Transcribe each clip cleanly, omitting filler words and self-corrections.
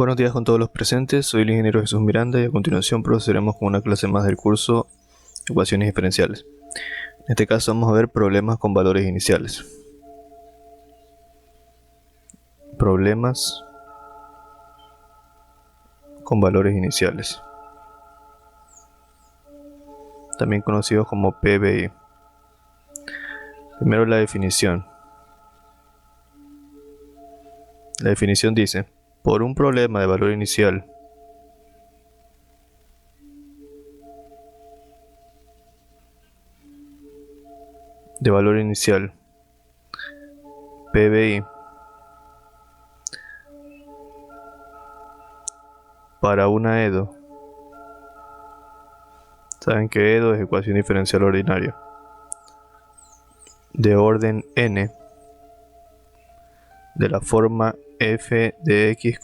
Buenos días con todos los presentes, soy el ingeniero Jesús Miranda y a continuación procederemos con una clase más del curso Ecuaciones diferenciales. En este caso vamos a ver problemas con valores iniciales. Problemas con valores iniciales, también conocidos como PBI. Primero la definición. La definición dice: por un problema de valor inicial PBI para una EDO. Saben que EDO es ecuación diferencial ordinaria de orden n de la forma f de x, y,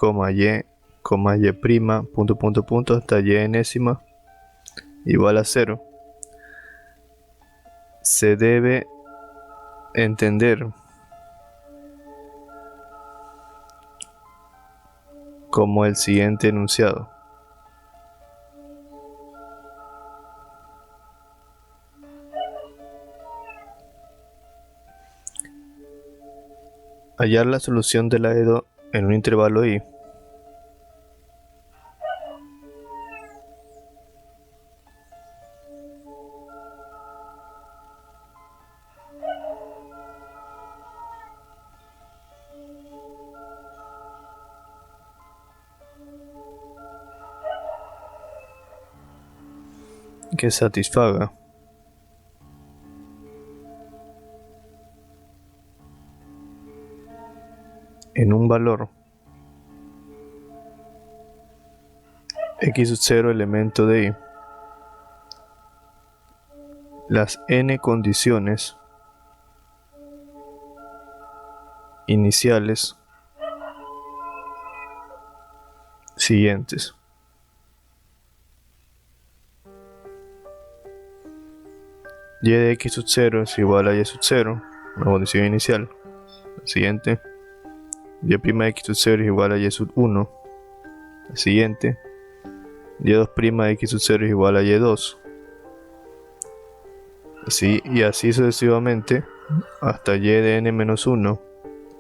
hasta y enésima igual a 0, se debe entender como el siguiente enunciado. Hallar la solución de la EDO en un intervalo i que satisfaga en un valor x sub 0 elemento de i las n condiciones iniciales siguientes. Y de x sub 0 es igual a y sub 0, una condición inicial. La siguiente. Y' de x sub 0 es igual a y sub 1. La siguiente. Y2' de x sub 0 es igual a y2. Así y así sucesivamente hasta y de n menos 1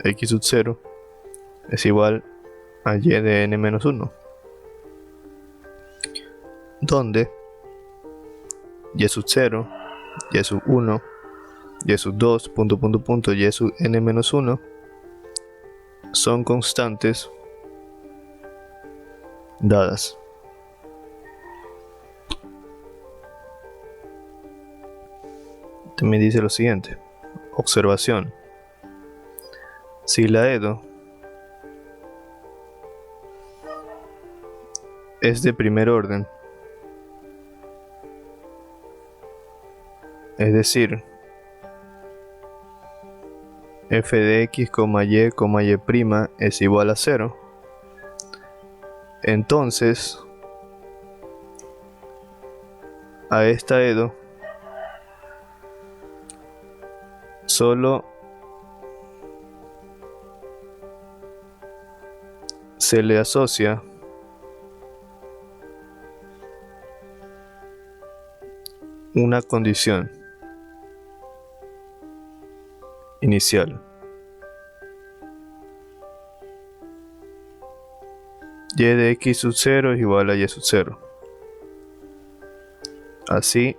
x sub 0 es igual a y de n menos 1, donde y sub 0, y sub 1, y sub 2, y sub n menos 1 son constantes dadas. También dice lo siguiente: observación. Si la EDO es de primer orden, es decir, f de x, y, es igual a 0, entonces a esta EDO solo se le asocia una condición inicial. Y de x sub 0 es igual a y sub 0. Así,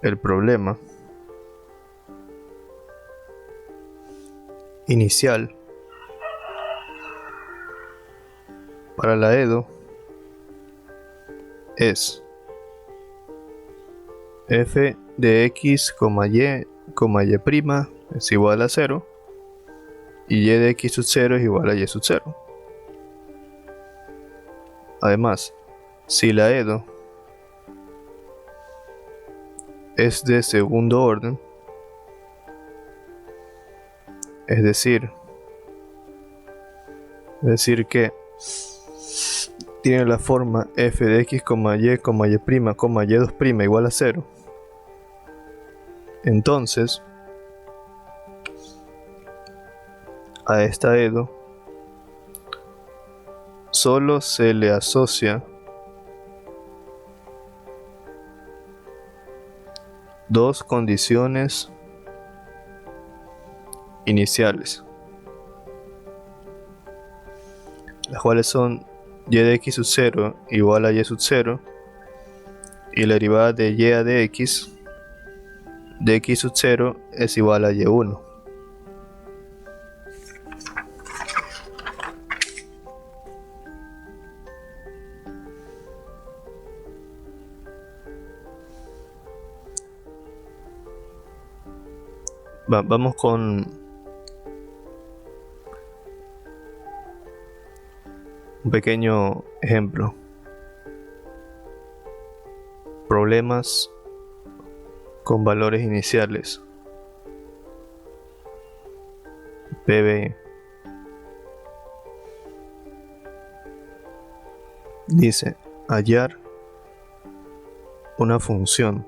el problema inicial para la EDO es f de x, y, es igual a 0 y de x sub 0 es igual a y sub 0. Además, si la EDO es de segundo orden, es decir que tiene la forma f de x, y, y2' igual a 0, entonces a esta EDO solo se le asocia dos condiciones iniciales, las cuales son y de x sub 0 igual a y sub 0 y la derivada de y a de x sub 0 es igual a y1. Vamos con un pequeño ejemplo. Problemas con valores iniciales. PB. Dice hallar una función.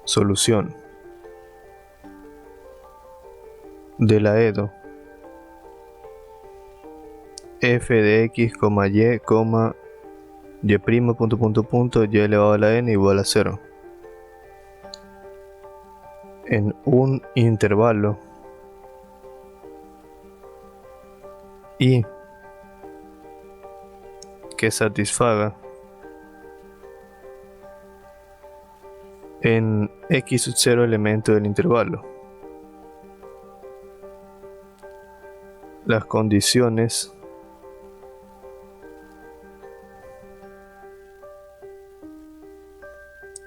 Solución de la EDO f de x, y, y elevado a la n igual a 0 en un intervalo y que satisfaga en x sub 0 elemento del intervalo las condiciones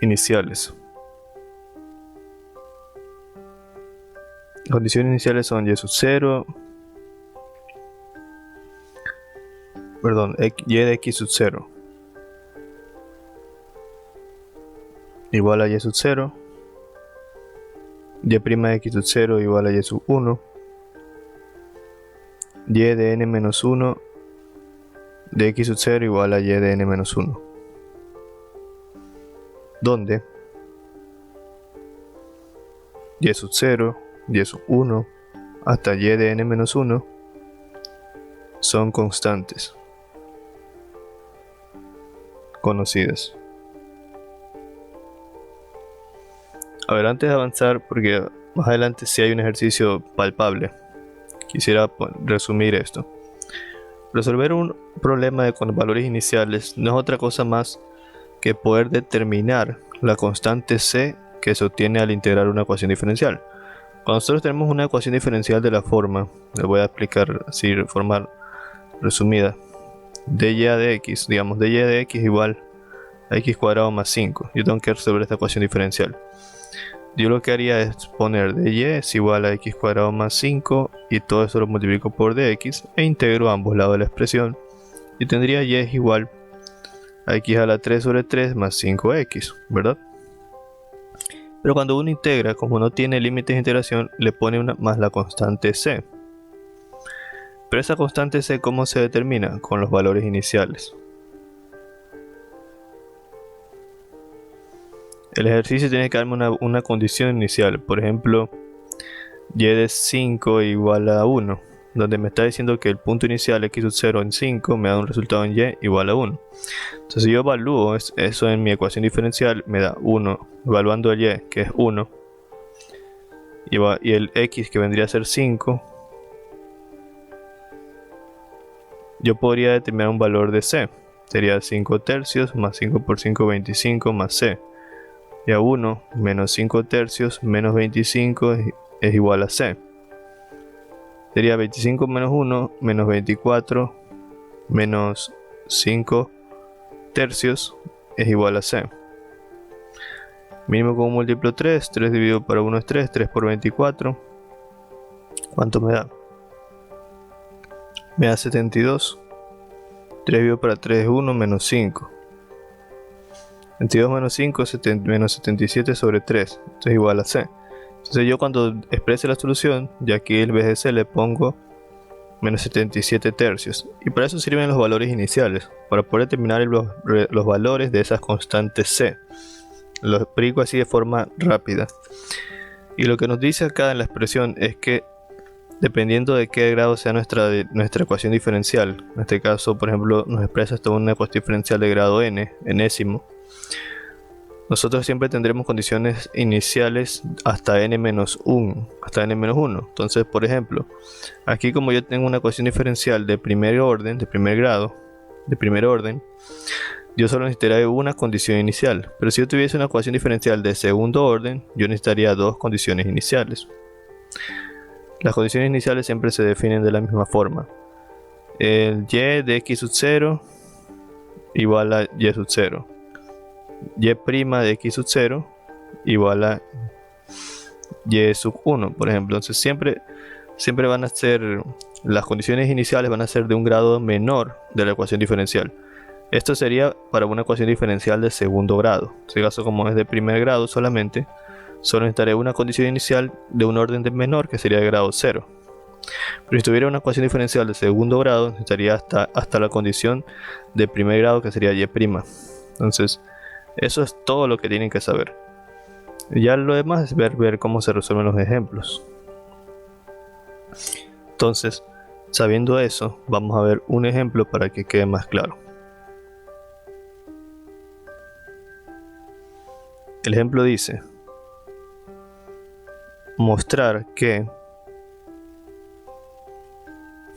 iniciales. Las condiciones iniciales son y sub 0, y de x sub 0 igual a y sub 0, y' de x sub 0 igual a y sub 1, y de n menos 1 de x sub 0 igual a y de n menos 1, donde y sub 0, y sub 1 hasta y de n menos 1 son constantes conocidas. A ver, antes de avanzar, porque más adelante sí hay un ejercicio palpable, quisiera resumir esto. Resolver un problema con valores iniciales no es otra cosa más que poder determinar la constante c que se obtiene al integrar una ecuación diferencial. Cuando nosotros tenemos una ecuación diferencial de la forma, les voy a explicar así de forma resumida, dy de x, digamos dy de x igual a x cuadrado más 5. Yo tengo que resolver esta ecuación diferencial. Yo lo que haría es poner dy es igual a x cuadrado más 5 y todo eso lo multiplico por dx e integro a ambos lados de la expresión y tendría y es igual a x a la 3 sobre 3 más 5x, ¿verdad? Pero cuando uno integra, como no tiene límites de integración, le pone una más la constante c. Pero esa constante c, ¿cómo se determina? Con los valores iniciales. El ejercicio tiene que darme una condición inicial, por ejemplo, y de 5 igual a 1, donde me está diciendo que el punto inicial x sub 0 en 5 me da un resultado en y igual a 1. Entonces si yo evalúo eso en mi ecuación diferencial, me da 1, evaluando el y, que es 1, y el x, que vendría a ser 5, yo podría determinar un valor de c. Sería 5 tercios más 5 por 5, 25 más c. Y a 1 menos 5 tercios menos 25 es igual a c. Sería 25 menos 1 menos 24 menos 5 tercios es igual a c. Mínimo como múltiplo 3, 3 dividido por 1 es 3, 3 por 24. ¿Cuánto me da? Me da 72. 3 dividido por 3 es 1 menos 5. 22 menos 5 es menos 77 sobre 3. Esto es igual a c. Entonces yo cuando exprese la solución, ya aquí en vez de c le pongo menos 77 tercios. Y para eso sirven los valores iniciales, para poder determinar los valores de esas constantes c. Lo explico así de forma rápida. Y lo que nos dice acá en la expresión es que dependiendo de qué grado sea nuestra ecuación diferencial. En este caso, por ejemplo, nos expresa esto una ecuación diferencial de grado n, enésimo. Nosotros siempre tendremos condiciones iniciales hasta n-1, hasta n-1. Entonces, por ejemplo, aquí como yo tengo una ecuación diferencial de primer orden, de primer grado, de primer orden, yo solo necesitaría una condición inicial. Pero si yo tuviese una ecuación diferencial de segundo orden, yo necesitaría dos condiciones iniciales. Las condiciones iniciales siempre se definen de la misma forma. El y de x sub 0 igual a y sub 0. Y' de x sub 0 igual a y sub 1, por ejemplo. Entonces siempre van a ser, las condiciones iniciales van a ser de un grado menor de la ecuación diferencial. Esto sería para una ecuación diferencial de segundo grado. En este caso, como es de primer grado solamente, solo necesitaré una condición inicial de un orden de menor, que sería de grado 0. Pero si tuviera una ecuación diferencial de segundo grado, necesitaría hasta la condición de primer grado, que sería y'. Entonces, eso es todo lo que tienen que saber. Ya lo demás es ver cómo se resuelven los ejemplos. Entonces, sabiendo eso, vamos a ver un ejemplo para que quede más claro. El ejemplo dice: mostrar que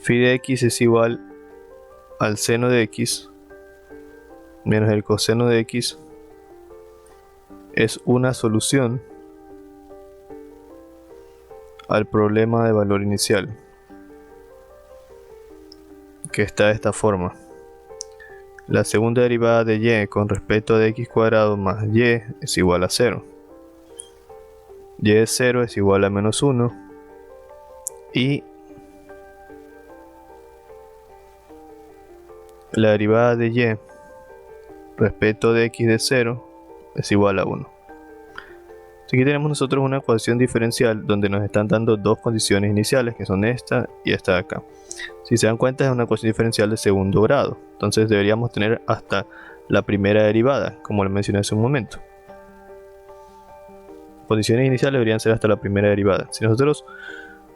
phi de x es igual al seno de x menos el coseno de x es una solución al problema de valor inicial, que está de esta forma. La segunda derivada de y con respecto a x cuadrado más y es igual a 0. Y de 0 es igual a menos 1. Y la derivada de y respecto de x de 0 es igual a 1. Aquí tenemos nosotros una ecuación diferencial donde nos están dando dos condiciones iniciales, que son esta y esta de acá. Si se dan cuenta, es una ecuación diferencial de segundo grado. Entonces deberíamos tener hasta la primera derivada, como le mencioné hace un momento. Condiciones iniciales deberían ser hasta la primera derivada. Si nosotros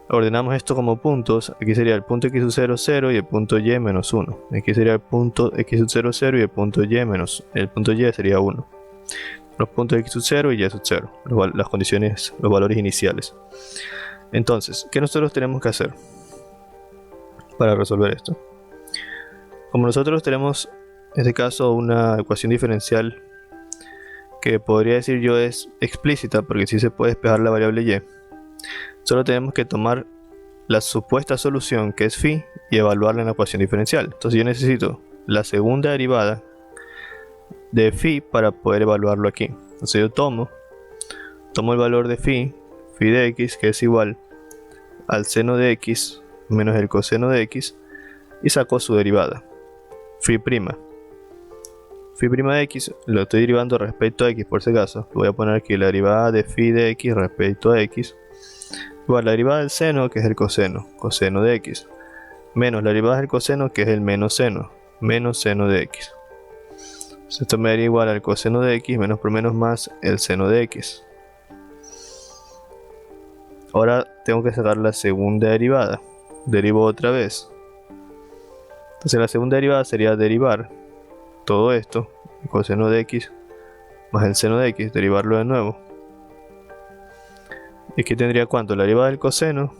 ordenamos esto como puntos, aquí sería el punto x sub 0, 0 y el punto y menos 1. Aquí sería el punto x sub 0, 0 y el punto y menos, el punto y sería 1. Los puntos x sub 0 y y sub 0, las condiciones, los valores iniciales. Entonces, ¿qué nosotros tenemos que hacer para resolver esto? Como nosotros tenemos en este caso una ecuación diferencial que podría decir yo es explícita, porque sí se puede despejar la variable y, solo tenemos que tomar la supuesta solución, que es phi, y evaluarla en la ecuación diferencial. Entonces yo necesito la segunda derivada de phi para poder evaluarlo aquí. Entonces yo tomo el valor de phi de x, que es igual al seno de x menos el coseno de x, y saco su derivada, phi prima. Phi prima de x lo estoy derivando respecto a x, por si acaso. Voy a poner aquí la derivada de phi de x respecto a x igual la derivada del seno, que es el coseno de x, menos la derivada del coseno, que es el menos seno de x. Esto me daría igual al coseno de x menos por menos más el seno de x. Ahora tengo que sacar la segunda derivada. Derivo otra vez. Entonces la segunda derivada sería derivar todo esto, el coseno de x más el seno de x, derivarlo de nuevo. Y aquí tendría ¿cuánto? La derivada del coseno,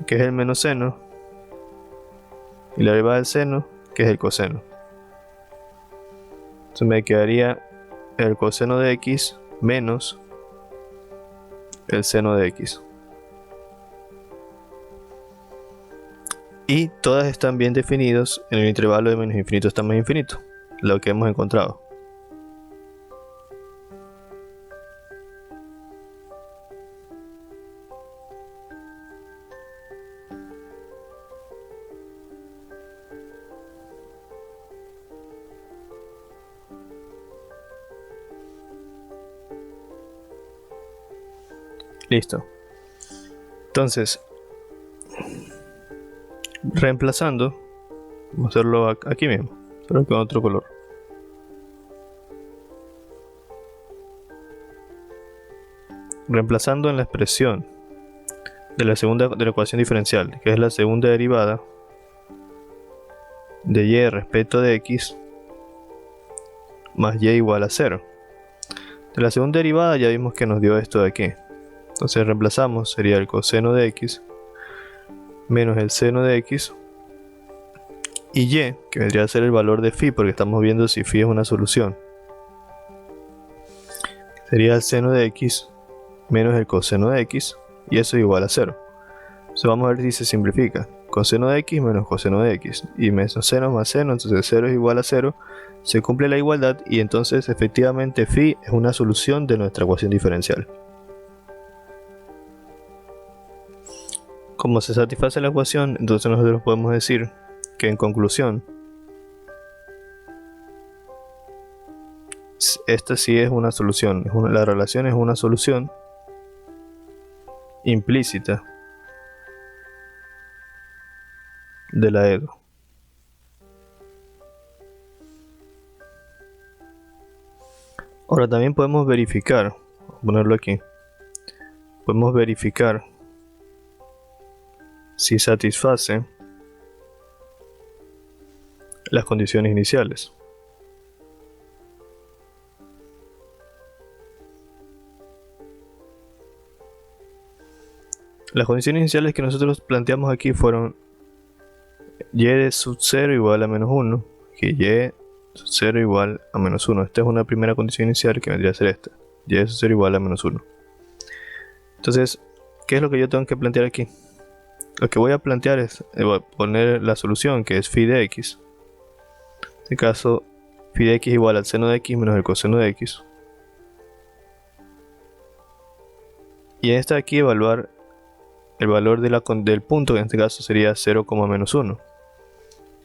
que es el menos seno, y la derivada del seno, que es el coseno. Entonces me quedaría el coseno de x menos el seno de x. Y todas están bien definidos en el intervalo de menos infinito hasta más infinito, lo que hemos encontrado. Listo. Entonces, reemplazando, vamos a hacerlo aquí mismo, pero con otro color. Reemplazando en la expresión de la ecuación diferencial, que es la segunda derivada de y respecto de x más y igual a 0. De la segunda derivada ya vimos que nos dio esto de aquí. Entonces reemplazamos, sería el coseno de x menos el seno de x y y, que vendría a ser el valor de phi, porque estamos viendo si phi es una solución. Sería el seno de x menos el coseno de x, y eso es igual a 0. Entonces vamos a ver si se simplifica. Coseno de x menos coseno de x, y menos seno más seno, entonces 0 es igual a 0. Se cumple la igualdad y entonces efectivamente phi es una solución de nuestra ecuación diferencial. Como se satisface la ecuación, entonces nosotros podemos decir que en conclusión, esta sí es una solución. La relación es una solución implícita de la EDO. Ahora también podemos verificar, voy a ponerlo aquí, podemos verificar si satisface las condiciones iniciales. Las condiciones iniciales que nosotros planteamos aquí fueron y de sub 0 igual a menos 1, que y sub 0 igual a menos 1. Esta es una primera condición inicial que vendría a ser esta, y de sub 0 igual a menos 1. Entonces, ¿qué es lo que yo tengo que plantear aquí? Lo que voy a plantear es poner la solución, que es phi de x. En este caso, phi de x igual al seno de x menos el coseno de x. Y en esta de aquí evaluar el valor del punto, que en este caso sería 0, menos 1.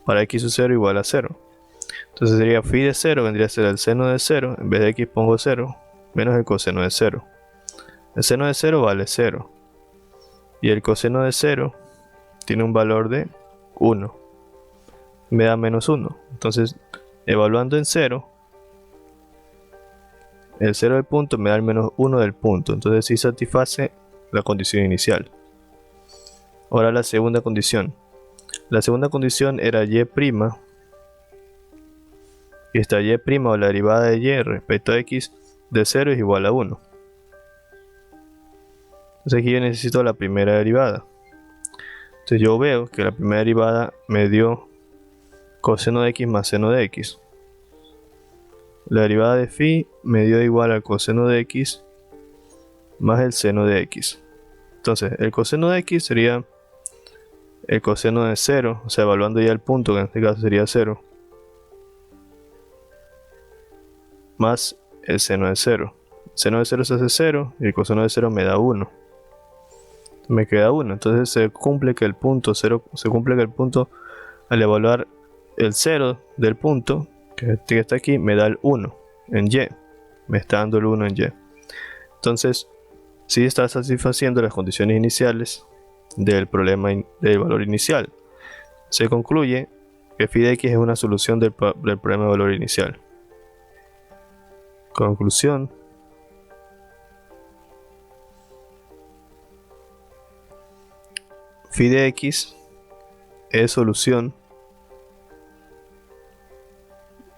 Para x sub 0 igual a 0. Entonces sería phi de 0 vendría a ser el seno de 0, en vez de x pongo 0, menos el coseno de 0. El seno de 0 vale 0. Y el coseno de 0 tiene un valor de 1. Me da menos 1. Entonces, evaluando en 0, el 0 del punto me da el menos 1 del punto. Entonces sí satisface la condición inicial. Ahora la segunda condición. La segunda condición era y'. Y esta y' o la derivada de y respecto a x de 0 es igual a 1. Entonces aquí yo necesito la primera derivada. Entonces yo veo que la primera derivada me dio coseno de x más seno de x. La derivada de phi me dio igual al coseno de x más el seno de x. Entonces el coseno de x sería el coseno de 0, o sea, evaluando ya el punto, que en este caso sería 0, más el seno de 0. El seno de 0 se hace 0 y el coseno de 0 me da 1. Me queda 1, entonces se cumple que el punto 0, al evaluar el 0 del punto que está aquí me da el 1 en y, me está dando el 1 en y. Entonces sí está satisfaciendo las condiciones iniciales del problema del valor inicial. Se concluye que phi de x es una solución del problema de valor inicial. Conclusión: phi de x es solución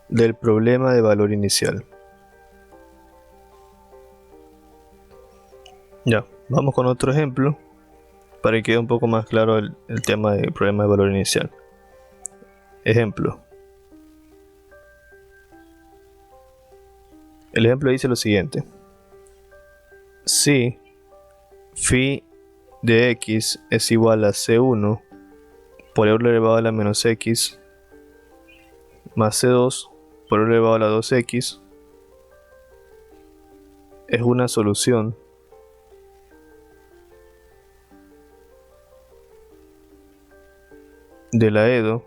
del problema de valor inicial. Ya, vamos con otro ejemplo para que quede un poco más claro el tema del problema de valor inicial. Ejemplo. El ejemplo dice lo siguiente: si phi de x es igual a c1 por e elevado a la menos x más c2 por e elevado a la 2x, es una solución de la EDO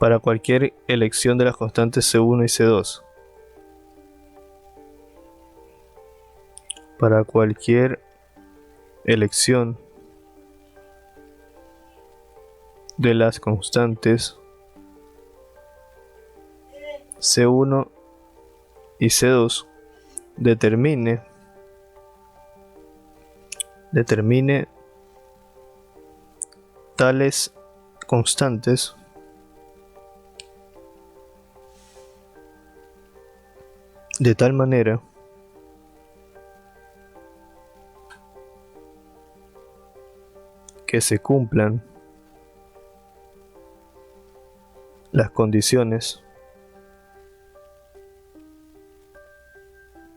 para cualquier elección de las constantes C1 y C2. Para cualquier elección de las constantes C1 y C2 determine tales constantes de tal manera que se cumplan las condiciones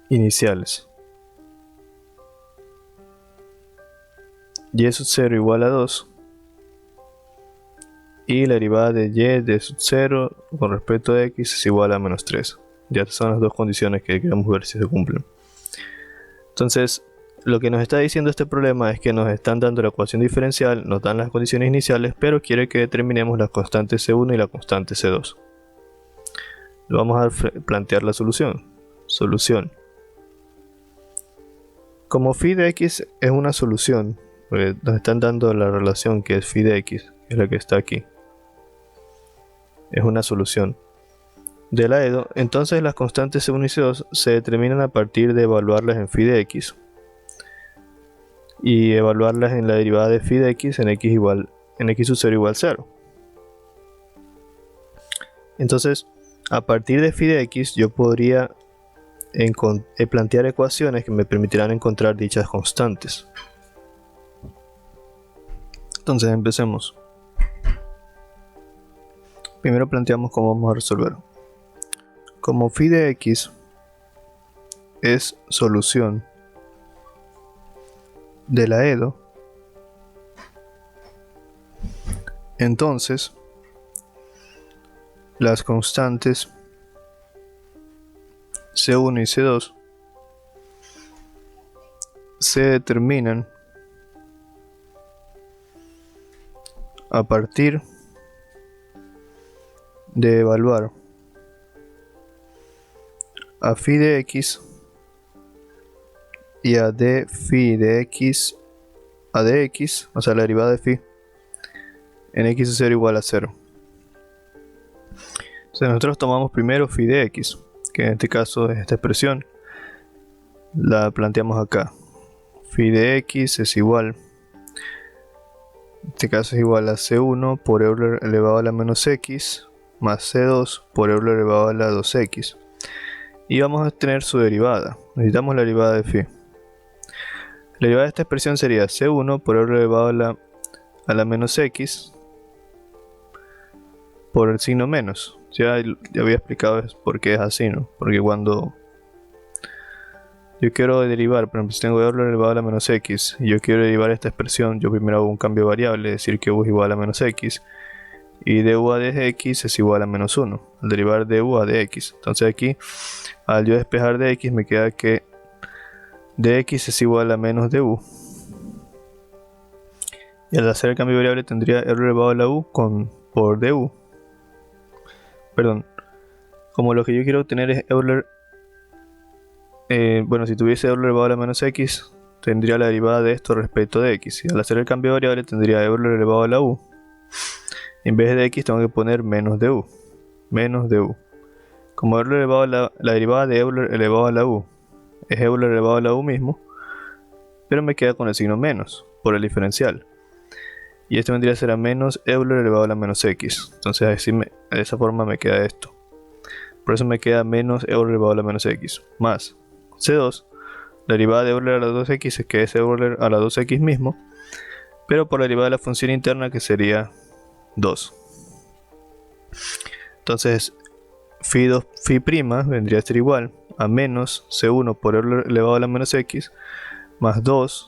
iniciales. Y sub 0 igual a 2 y la derivada de y de sub 0 con respecto a x es igual a menos 3. Ya son las dos condiciones que queremos ver si se cumplen. Entonces, lo que nos está diciendo este problema es que nos están dando la ecuación diferencial, nos dan las condiciones iniciales, pero quiere que determinemos la constante C1 y la constante C2. Le vamos a plantear la solución. Solución. Como phi de x es una solución, porque nos están dando la relación que es phi de x, que es la que está aquí. Es una solución de la EDO, entonces las constantes C1 y C2 se determinan a partir de evaluarlas en phi de x y evaluarlas en la derivada de phi de x en x sub 0 igual 0. Entonces, a partir de phi de x yo podría plantear ecuaciones que me permitirán encontrar dichas constantes. Entonces empecemos. Primero planteamos cómo vamos a resolver. Como phi de x es solución de la EDO, entonces las constantes C1 y C2 se determinan a partir de evaluar a phi de x y a d phi de x a dx, o sea la derivada de phi en x sub 0 igual a 0. Entonces nosotros tomamos primero phi de x, que en este caso es esta expresión, la planteamos acá. Phi de x es igual, en este caso es igual a c1 por Euler elevado a la menos x más c2 por Euler elevado a la 2x. Y vamos a tener su derivada. Necesitamos la derivada de phi. La derivada de esta expresión sería c1 por Euler elevado a la menos x por el signo menos. Ya había explicado por qué es así, ¿no? Porque cuando yo quiero derivar, por ejemplo, si tengo Euler elevado a la menos x y yo quiero derivar esta expresión, yo primero hago un cambio de variable, es decir que u es igual a menos x, y du a dx es igual a menos 1, al derivar du a dx. Entonces aquí, al yo despejar dx, me queda que dx es igual a menos du. Y al hacer el cambio de variable tendría Euler elevado a la u por du. Perdón, como lo que yo quiero obtener es Euler, bueno, si tuviese Euler elevado a la menos x, tendría la derivada de esto respecto de x. Y al hacer el cambio de variable tendría Euler elevado a la u. En vez de x tengo que poner menos du. Menos du. Como Euler elevado a la derivada de Euler elevado a la u es Euler elevado a la u mismo, pero me queda con el signo menos por el diferencial. Y esto vendría a ser a menos Euler elevado a la menos x. Entonces así de esa forma me queda esto. Por eso me queda menos Euler elevado a la menos x. Más C2, la derivada de Euler a la 2x, que es Euler a la 2x mismo, pero por la derivada de la función interna, que sería 2. Entonces phi' vendría a ser igual a menos C1 por Euler elevado a la menos x más 2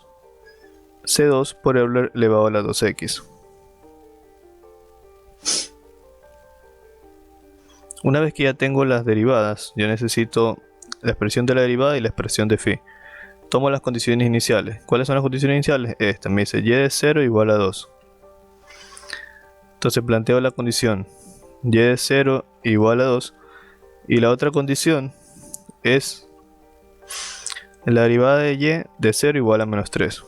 C2 por Euler elevado a la 2x. Una vez que ya tengo las derivadas, yo necesito la expresión de la derivada y la expresión de phi. Tomo las condiciones iniciales. ¿Cuáles son las condiciones iniciales? Esta me dice y de 0 igual a 2. Entonces planteo la condición y de 0 igual a 2. Y la otra condición es la derivada de y de 0 igual a menos 3.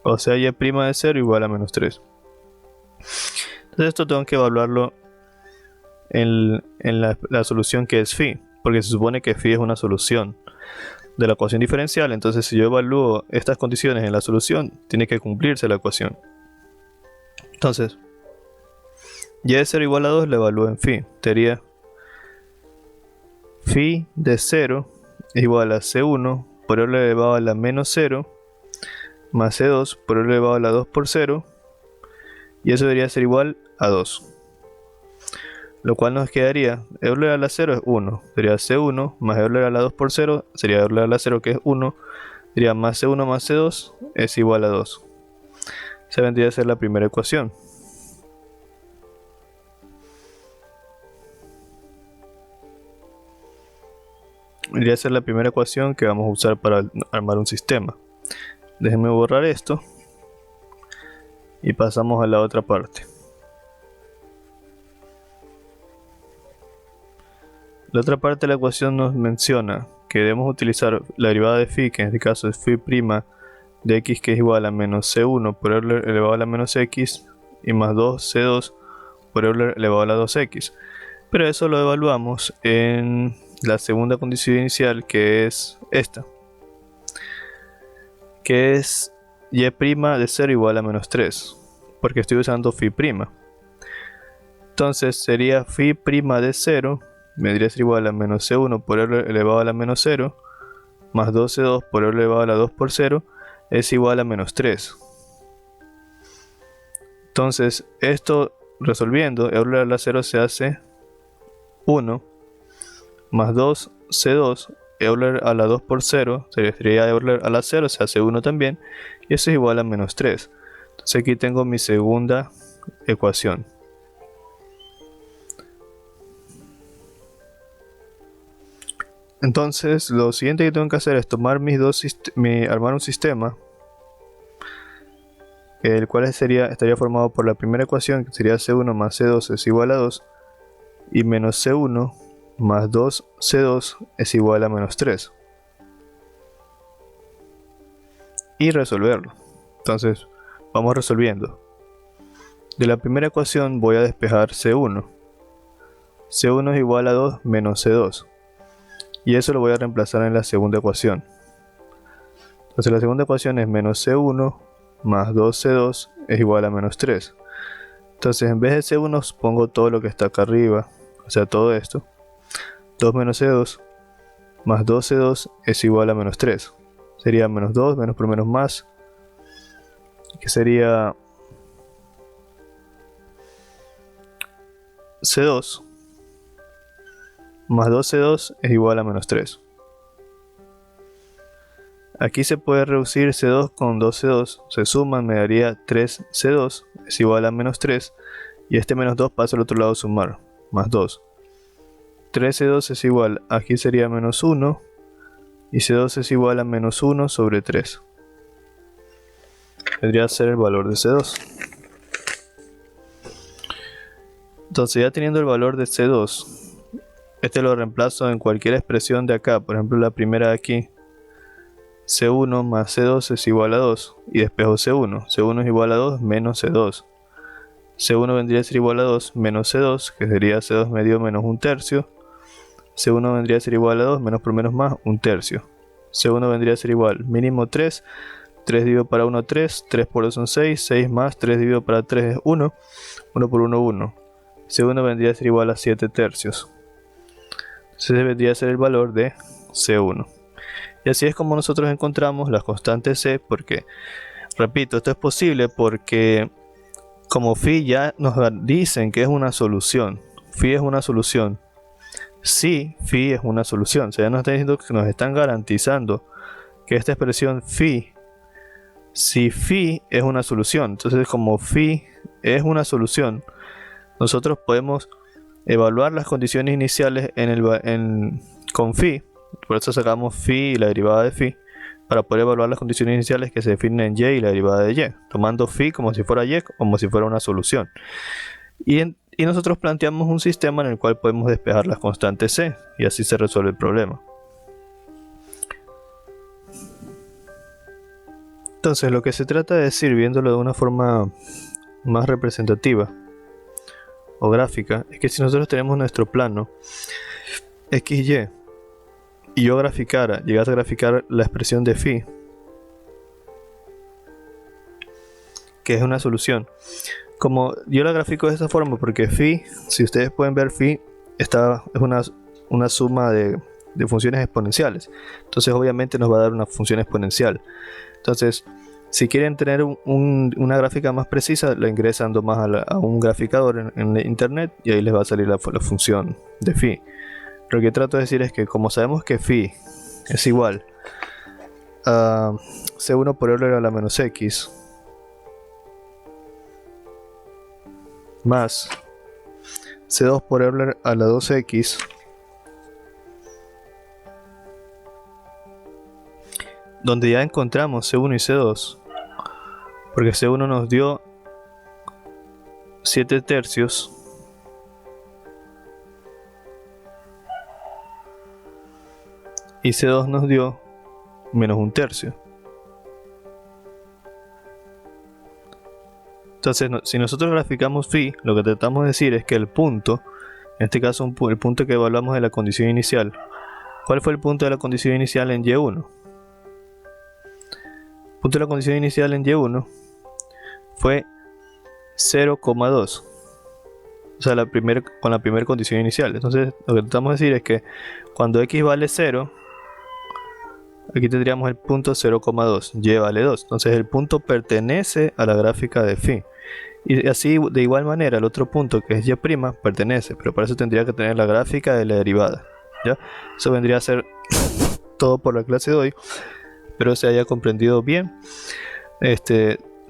O sea, y' de 0 igual a menos 3. Entonces esto tengo que evaluarlo en la solución que es phi, porque se supone que phi es una solución de la ecuación diferencial. Entonces si yo evalúo estas condiciones en la solución, tiene que cumplirse la ecuación. Entonces y de 0 igual a 2 lo evalúo en phi. Sería phi de 0 es igual a C1 por R elevado a la menos 0 más C2 por R elevado a la 2 por 0, y eso debería ser igual a 2. Lo cual nos quedaría, E elevado a la 0 es 1, sería C1 más E elevado a la 2 por 0, sería E elevado a la 0 que es 1, sería más C1 más C2 es igual a 2. Esa vendría a ser la primera ecuación. Vendría a ser la primera ecuación que vamos a usar para armar un sistema. Déjenme borrar esto y pasamos a la otra parte. La otra parte de la ecuación nos menciona que debemos utilizar la derivada de phi, que en este caso es phi' de x, que es igual a menos c1 por r elevado a la menos x y más 2c2 por r elevado a la 2x. Pero eso lo evaluamos en la segunda condición inicial, que es esta, que es y' de 0 igual a menos 3, porque estoy usando phi'. Entonces sería phi' de 0 vendría a ser igual a menos c1 por r elevado a la menos 0 más 2c2 por r elevado a la 2 por 0 es igual a menos 3. Entonces esto resolviendo, e elevado a la 0 se hace 1 más 2c2 e elevado a la 2 por 0 sería e elevado a la 0 se hace 1 también, y eso es igual a menos 3. Entonces aquí tengo mi segunda ecuación. Entonces lo siguiente que tengo que hacer es tomar armar un sistema, el cual estaría formado por la primera ecuación, que sería C1 más C2 es igual a 2, y menos C1 más 2C2 es igual a menos 3, y resolverlo. Entonces vamos resolviendo. De la primera ecuación voy a despejar C1. C1 es igual a 2 menos C2, y eso lo voy a reemplazar en la segunda ecuación. Entonces la segunda ecuación es menos C1 más 2C2 es igual a menos 3. Entonces en vez de C1 pongo todo lo que está acá arriba, o sea todo esto. 2 menos C2 más 2C2 es igual a menos 3. Sería menos 2, menos por menos más, que sería C2 más 2C2 es igual a menos 3. Aquí se puede reducir C2 con 2C2, se suman, me daría 3C2 es igual a menos 3, y este menos 2 pasa al otro lado a sumar, más 2. 3C2 es igual, aquí sería menos 1, y C2 es igual a menos 1 sobre 3. Vendría a ser el valor de C2. Entonces ya teniendo el valor de C2, este lo reemplazo en cualquier expresión de acá, por ejemplo la primera de aquí. C1 más C2 es igual a 2, y despejo C1. C1 es igual a 2 menos C2. C1 vendría a ser igual a 2 menos C2, que sería C2 medio menos 1/3. C1 vendría a ser igual a 2 menos por menos más 1/3. C1 vendría a ser igual mínimo 3. 3 dividido para 1 3, 3 por 2 son 6, 6 más 3 dividido para 3 es 1, 1 por 1 1. C1 vendría a ser igual a 7/3. Entonces vendría a ser el valor de C1. Y así es como nosotros encontramos las constantes C, porque, repito, esto es posible porque como phi ya nos dicen que es una solución. Phi es una solución. Sí, phi es una solución. O sea, ya nos están diciendo que nos están garantizando que esta expresión phi, si phi es una solución, entonces como phi es una solución, nosotros podemos evaluar las condiciones iniciales con phi. Por eso sacamos phi y la derivada de phi, para poder evaluar las condiciones iniciales que se definen en y y la derivada de y, tomando phi como si fuera y, como si fuera una solución. Y nosotros planteamos un sistema en el cual podemos despejar las constantes C, y así se resuelve el problema. Entonces lo que se trata de decir, viéndolo de una forma más representativa o gráfica es que si nosotros tenemos nuestro plano XY y yo llegase a graficar la expresión de phi, que es una solución. Como yo la grafico de esta forma porque phi, si ustedes pueden ver, phi es una suma de funciones exponenciales. Entonces obviamente nos va a dar una función exponencial. Entonces, si quieren tener una gráfica más precisa, la ingresan más a un graficador en internet y ahí les va a salir la función de phi. Lo que trato de decir es que como sabemos que phi es igual a C1 por Euler a la menos X más C2 por Euler a la 2X donde ya encontramos C1 y C2, porque C1 nos dio 7 tercios y C2 nos dio menos 1 tercio. Entonces, si nosotros graficamos phi, lo que tratamos de decir es que el punto, en este caso el punto que evaluamos de la condición inicial, ¿cuál fue el punto de la condición inicial en Y1? El punto de la condición inicial en Y1 fue 0,2, o sea, con la primera condición inicial. Entonces, lo que tratamos de decir es que cuando X vale 0, aquí tendríamos el punto 0,2, Y vale 2. Entonces el punto pertenece a la gráfica de phi. Y así, de igual manera, el otro punto que es Y' pertenece, pero para eso tendría que tener la gráfica de la derivada, ¿ya? Eso vendría a ser todo por la clase de hoy. Espero se haya comprendido bien.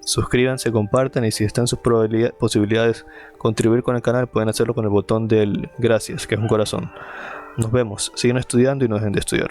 Suscríbanse, compartan y si están en sus posibilidades contribuir con el canal, pueden hacerlo con el botón del gracias, que es un corazón. Nos vemos, sigan estudiando y no dejen de estudiar.